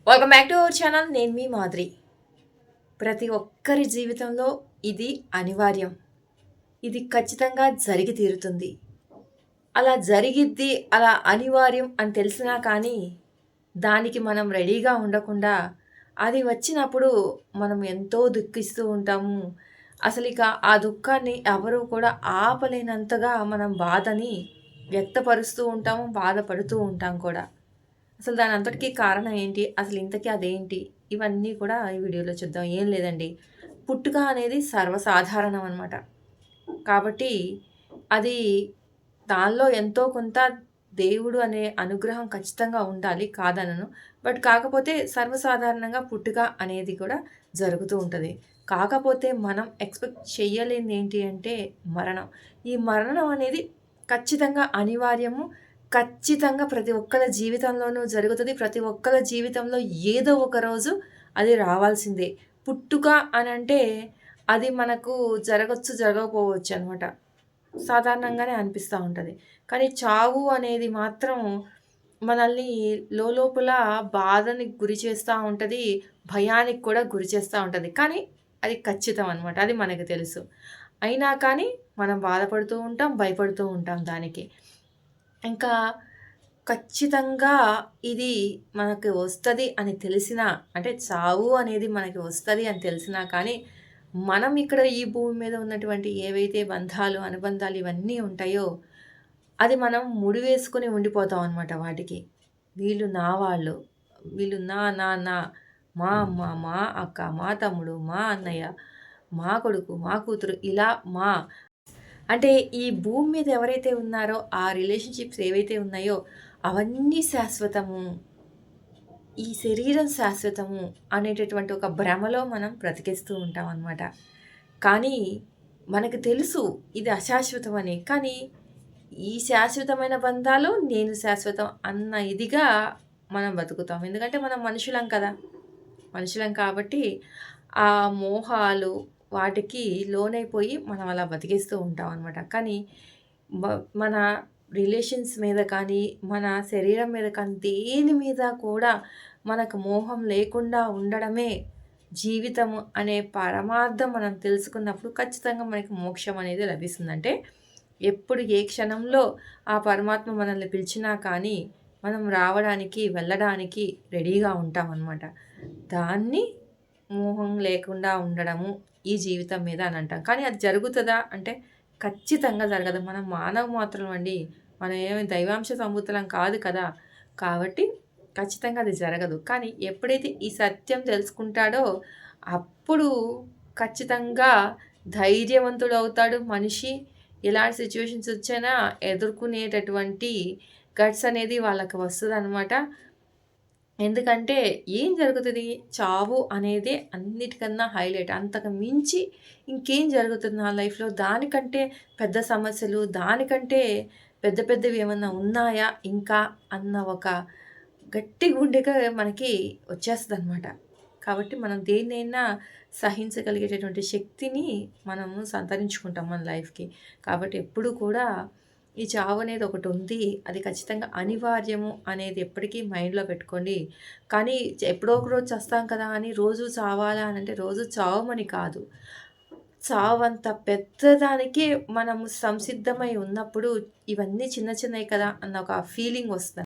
Welcome back to our channel. నేను మీ మాదిరి. ప్రతి ఒక్కరి జీవితంలో ఇది అనివార్యం. ఇది ఖచ్చితంగా జరిగి తీరుతుంది. అలా జరిగిద్ది, అలా అనివార్యం అని తెలిసినా కానీ దానికి మనం రెడీగా ఉండకుండా అది వచ్చినప్పుడు మనం ఎంతో దుఃఖిస్తూ ఉంటాము. అసలిక ఆ దుఃఖాన్ని ఎవరు కూడా ఆపలేనంతగా మనం బాధని వ్యక్తపరుస్తూ ఉంటాము, బాధపడుతూ ఉంటాం కూడా. అసలు దాని అంతటికీ కారణం ఏంటి? అసలు ఇంతకీ అదేంటి? ఇవన్నీ కూడా ఈ వీడియోలో చూద్దాం. ఏం లేదండి. పుట్టుక అనేది సర్వసాధారణం అనమాట. కాబట్టి అది దానిలో ఎంతో కొంత దేవుడు అనే అనుగ్రహం ఖచ్చితంగా ఉండాలి, కాదనను. బట్ కాకపోతే సర్వసాధారణంగా పుట్టుక అనేది కూడా జరుగుతూ ఉంటది. కాకపోతే మనం ఎక్స్‌పెక్ట్ చెయ్యలేనిది ఏంటి అంటే మరణం. ఈ మరణం అనేది ఖచ్చితంగా అనివార్యము. ఖచ్చితంగా ప్రతి ఒక్కళ్ళ జీవితంలోనూ జరుగుతది. ప్రతి ఒక్కళ్ళ జీవితంలో ఏదో ఒక రోజు అది రావాల్సిందే. పుట్టుక అనంటే అది మనకు జరగొచ్చు, జరగకపోవచ్చనమాట. సాధారణంగానే అనిపిస్తా ఉంటది. కానీ చావు అనేది మాత్రం మనల్ని లోలోపల బాధని గురి చేస్తా ఉంటది. భయానికి కూడా గురి చేస్తా ఉంటది. కానీ అది ఖచ్చితం అనమాట. అది మనకు తెలుసు. అయినా కానీ మనం బాధపడుతూ ఉంటాం, భయపడుతూ ఉంటాం దానికి. ఇంకా ఖచ్చితంగా ఇది మనకి వస్తది అని తెలిసినా, అంటే చావు అనేది మనకి వస్తది అని తెలిసినా కానీ, మనం ఇక్కడ ఈ భూమి మీద ఉన్నటువంటి ఏవైతే బంధాలు, అనుబంధాలు ఇవన్నీ ఉంటాయో, అది మనం ముడివేసుకొని ఉండిపోతాం అనమాట వాటికి. వీళ్ళు నా వాళ్ళు, వీళ్ళు నా నా నా మా అమ్మ, మా అక్క, మా తమ్ముడు, మా అన్నయ్య, మా కొడుకు, మా కూతురు ఇలా మా అంటే ఈ భూమి మీద ఎవరైతే ఉన్నారో ఆ రిలేషన్‌షిప్స్ ఏవైతే ఉన్నాయో అవన్నీ శాశ్వతము. ఈ శరీరం శాశ్వతము అనేటటువంటి ఒక భ్రమలో మనం బ్రతికేస్తూ ఉంటామనమాట. కానీ మనకు తెలుసు ఇది అశాశ్వతమని. కానీ ఈ శాశ్వతమైన బంధాలు నేను శాశ్వతం అన్న ఇదిగా మనం బతుకుతాం. ఎందుకంటే మనం మనుషులం కదా! మనుషులం కాబట్టి ఆ మోహాలు వాటికి లోనైపోయి మనం అలా బతికేస్తూ ఉంటాం అనమాట. కానీ మన రిలేషన్స్ మీద కానీ, మన శరీరం మీద కానీ దేని మీద కూడా మనకు మోహం లేకుండా ఉండడమే జీవితము అనే పరమార్థం మనం తెలుసుకున్నప్పుడు ఖచ్చితంగా మనకి మోక్షం అనేది లభిస్తుంది. అంటే ఎప్పుడు ఏ క్షణంలో ఆ పరమాత్మ మనల్ని పిలిచినా కానీ మనం రావడానికి, వెళ్ళడానికి రెడీగా ఉంటామనమాట. దాన్ని మోహం లేకుండా ఉండడము ఈ జీవితం మీద అని అంటాం. కానీ అది జరుగుతదా అంటే ఖచ్చితంగా జరగదు. మనం మానవ మాత్రం అండి. మనం ఏమి దైవాంశ సంభూతులం కాదు కదా! కాబట్టి ఖచ్చితంగా అది జరగదు. కానీ ఎప్పుడైతే ఈ సత్యం తెలుసుకుంటాడో అప్పుడు ఖచ్చితంగా ధైర్యవంతుడవుతాడు మనిషి. ఎలాంటి సిట్యుయేషన్స్ వచ్చినా ఎదుర్కొనేటటువంటి గట్స్ అనేది వాళ్ళకి వస్తదనమాట. ఎందుకంటే ఏం జరుగుతది? చావు అనేది అన్నిటికన్నా హైలైట్. అంతకు మించి ఇంకేం జరుగుతుంది నా లైఫ్‌లో? దానికంటే పెద్ద సమస్యలు, దానికంటే పెద్ద పెద్దవి ఏమన్నా ఉన్నాయా ఇంకా అన్న ఒక గట్టి గుండెగా మనకి వచ్చేస్తదనమాట. కాబట్టి మనం దేన్నైనా సహించగలిగేటటువంటి శక్తిని మనము సంతరించుకుంటాం మన లైఫ్‌కి. కాబట్టి ఎప్పుడు కూడా ఈ చావు అనేది ఒకటి ఉంది. అది ఖచ్చితంగా అనివార్యము అనేది ఎప్పటికీ మైండ్‌లో పెట్టుకోండి. కానీ ఎప్పుడో ఒక రోజు చస్తాం కదా అని రోజు చావాలా అనంటే రోజు చావమని కాదు. చావంత పెద్దదానికి మనము సంసిద్ధమై ఉన్నప్పుడు ఇవన్నీ చిన్న చిన్నవి కదా అన్న ఒక ఫీలింగ్ వస్తది.